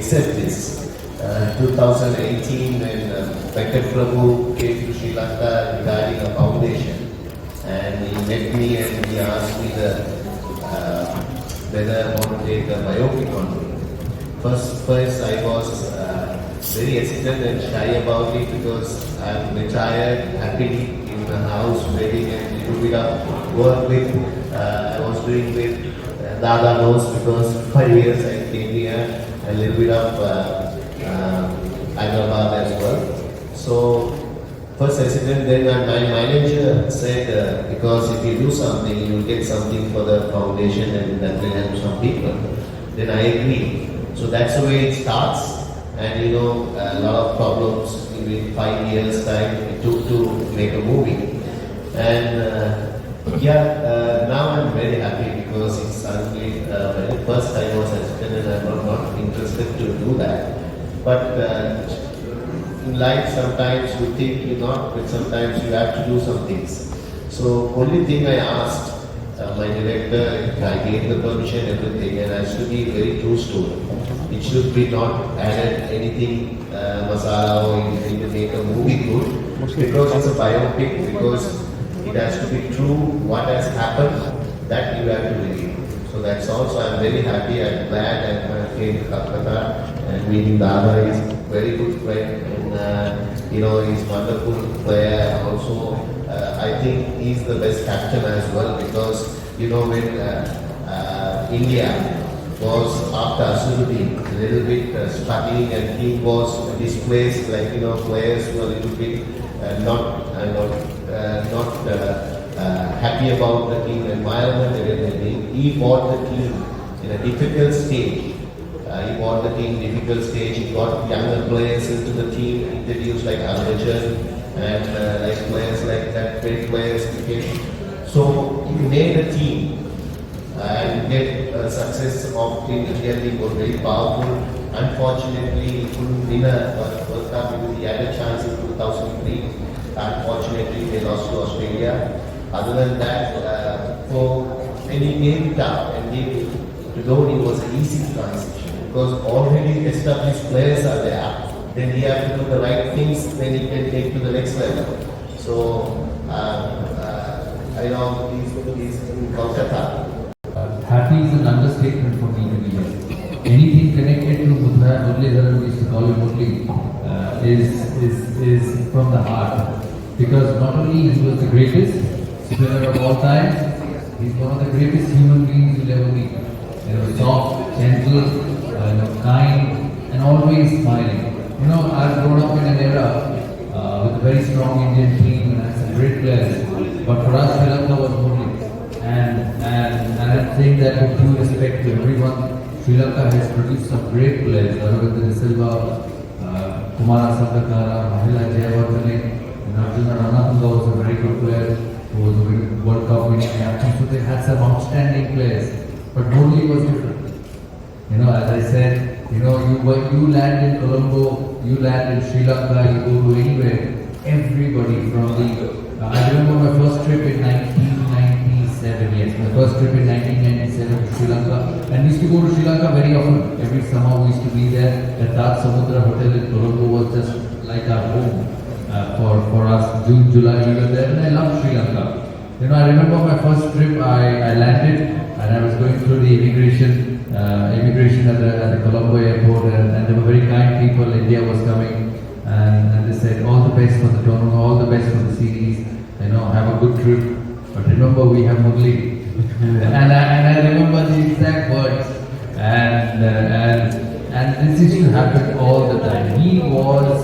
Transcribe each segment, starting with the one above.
accept this. 2018 when Venkat Prabhu came to Sri Lanka regarding a foundation, and he met me and he asked me whether I want to take a biopic on me. First I was very hesitant and shy about it because I'm retired happily in a house, wedding and a little bit of work with I was doing with Dada knows because 5 years I came here, a little bit of Hyderabad as well. So first hesitant, then my manager said because if you do something, you will get something for the foundation and that will help some people. Then I agreed. So that's the way it starts. And you know, a lot of problems in 5 years time it took to make a movie. And now I'm very happy because it's suddenly the first time I was hesitant and I'm not interested to do that. But in life sometimes you think you're not, but sometimes you have to do some things. So only thing I asked my director, I gave the permission, everything, and I should be very true story. It should be not added anything masala or anything to make a movie good, because it's a biopic, because it has to be true what has happened, that you have to reveal. So that's also, I'm very happy, I'm glad I came to Calcutta and meeting Dada is very good friend and you know, he's wonderful player. Also, I think he's the best captain as well because you know when India was after Asuruddin, a little bit struggling and he was displaced, like you know, players were a little bit not happy about the team environment and everything. He brought the team in a difficult stage. He brought the team difficult stage. He got younger players into the team, introduced like Arjun and like players like that, great players became. So he made a team and get success of the Indian team was very powerful. Unfortunately, he couldn't win a World Cup because he had a chance in 2003. Unfortunately, they lost to Australia. Other than that, when he gave it up and gave it to Dhoni, was an easy transition because already established players are there. Then he has to do the right things, then he can take to the next level. So, I know he's in Kolkata. Happy is an understatement for me to be here. Anything connected to Muralitharan, we used to call him Murli, is from the heart. Because not only he was the greatest spinner of all time, he's one of the greatest human beings you'll ever meet. You know, soft, gentle, kind, and always smiling. You know, I've grown up in an era with a very strong Indian team and had some great players. But for us, Sri Lanka was Murli. And I'm saying that with due respect to everyone, Sri Lanka has produced some great players. Ravindra Silva, Kumara Sangakkara, Mahela Jayawardene, and Arjuna Ranatanga was a very good player who was a World Cup winning captain. So they had some outstanding players. But Murli was different. You know, as I said, you know, you land in Colombo, you land in Sri Lanka, you go to anywhere, everybody from the... I remember my first trip in 1997, yes, my first trip in 1997 to Sri Lanka. And we used to go to Sri Lanka very often. Every summer we used to be there. The Taj Samudra Hotel in Colombo was just like our home for us. June, July, we were there, and I loved Sri Lanka. You know, I remember my first trip, I landed and I was going through the immigration at the Colombo airport, and there were very kind people. India was coming, and they said, all the best for the tournament, all the best for the series, you know, have a good trip. But remember, we have Murli. and I remember the exact words. And this used to happen all the time. He was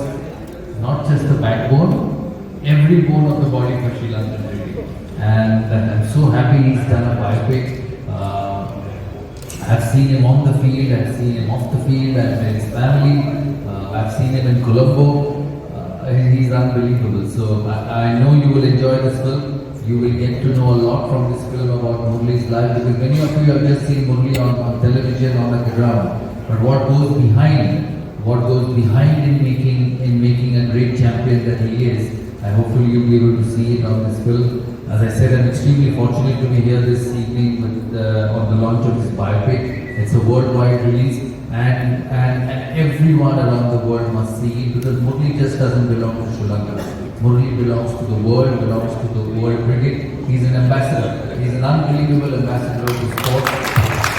not just the backbone, every bone of the body for Sri Lankan cricket. And I'm so happy he's done a biopic. I've seen him on the field, I've seen him off the field, I've met his family, I've seen him in Colombo. He's unbelievable. So I know you will enjoy this film. You will get to know a lot from this film about Murli's life, because many of you have just seen Murli on television, on the ground. But what goes behind in making a great champion that he is, and hopefully you'll be able to see it on this film. As I said, I'm extremely fortunate to be here this evening on the launch of this biopic. It's a worldwide release, and everyone around the world must see it because Murli just doesn't belong to Sri Lanka. Murli belongs to the world, belongs to the world cricket. He's an ambassador. He's an unbelievable ambassador of the sport.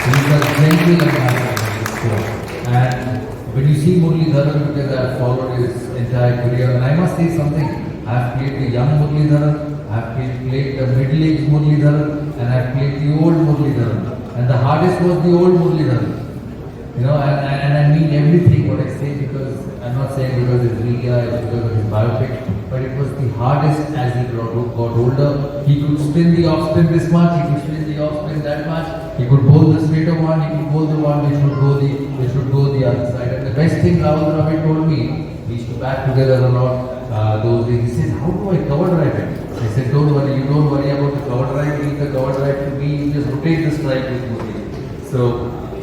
He's a genuine ambassador of the sport. And when you see Muralitharan, because I have followed his entire career, and I must say something, I have played the young Muralitharan, I have played the middle-aged Muralitharan, and I have played the old Muralitharan. And the hardest was the old Muralitharan. You know, and I mean everything what I say because I'm not saying because it's media, it's because of his biopic, but it was the hardest as he got older. He could spin the off spin this much, he could spin the off spin that much, he could bowl the straighter one, he could bowl the one which should go the other side. And the best thing Rahul Dravid told me, we used to bat together a lot those days. He said, how do I cover drive it? I said, don't worry, you don't worry about the cover drive, leave the cover drive to me, you just rotate the strike with Murli. So,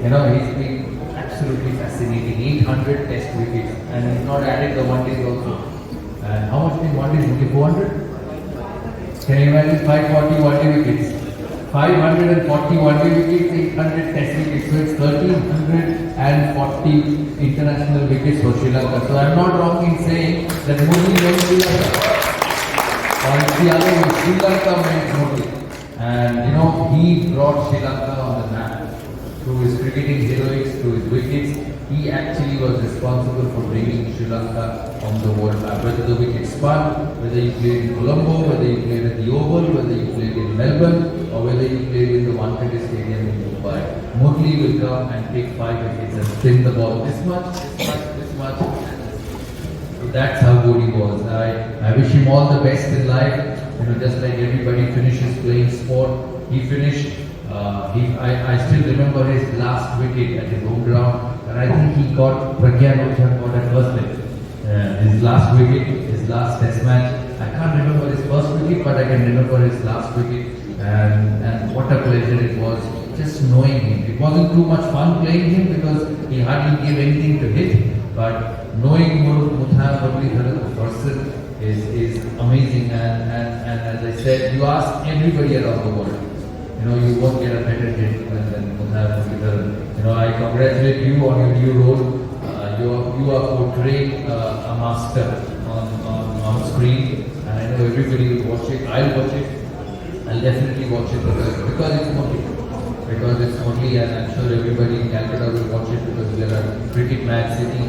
you know, he's been absolutely fascinating. 800 test wickets, and he's not added the one days also. And how much in one day? Only 400? Can you imagine 540 one day wickets? 540 one day wickets, 800 test wickets. So it's 1340 international wickets for Sri Lanka. So I'm not wrong in saying that Murli went Sri Lanka. Or it's the other way, Sri Lanka went Murli. And you know, he brought Sri Lanka on the map. Through his cricketing heroics, through his wickets, he actually was responsible for bringing Sri Lanka on the world map. Whether the wicket spun, whether you played in Colombo, whether you played at the Oval, whether you played in Melbourne, or whether you played in the Wankhede Stadium in Mumbai, Murli will come and take 5 wickets and spin the ball this much, this much. So that's how good he was. I wish him all the best in life. You know, just like everybody finishes playing sport, he finished. I still remember his last wicket at his home ground, and I think he got Pragya got at first wicket. His last wicket, his last test match. I can't remember his first wicket, but I can remember his last wicket. And what a pleasure it was just knowing him. It wasn't too much fun playing him because he hardly gave anything to hit, but knowing Muralitharan, the person, is amazing. And as I said, you ask everybody around the world. You know, you won't get a better hit than Muralitharan. You know, I congratulate you on your new role. You are portraying a master on screen, and I know everybody will watch it. I'll watch it. I'll definitely watch it because it's Murli. Because it's Murli, and I'm sure everybody in Calcutta will watch it because we are a cricket mad city.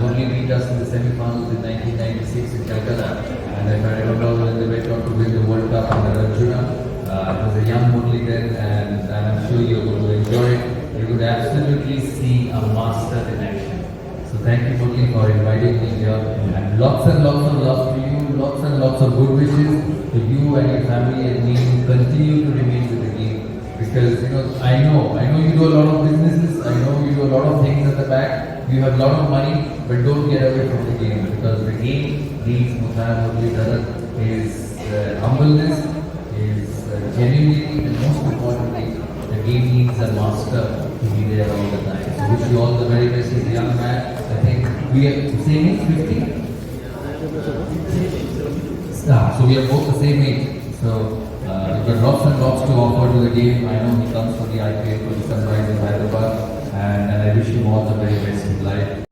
Murli beat us in the semi-finals in 1996 in Calcutta, and if I remember when they went on to win the World Cup under Arjuna. It was a young Murli then, and I'm sure you're going to enjoy it. You're going to absolutely see a master in action. So thank you, Murli, for inviting me here. And lots of love to you, lots and lots of good wishes to you and your family and me to continue to remain with the game. Because, you know, I know you do a lot of businesses, I know you do a lot of things at the back, you have a lot of money, but don't get away from the game. Because the game needs Muralitharan is humbleness, is genuinely, and most importantly, the game needs a master to be there all the time. So wish you all the very best as a young man. I think we are the same age, 50? So we are both the same age. So you've got lots and lots to offer to the game. I know he comes for the IPL, for the Sunrise in Hyderabad, and I wish him all the very best in life.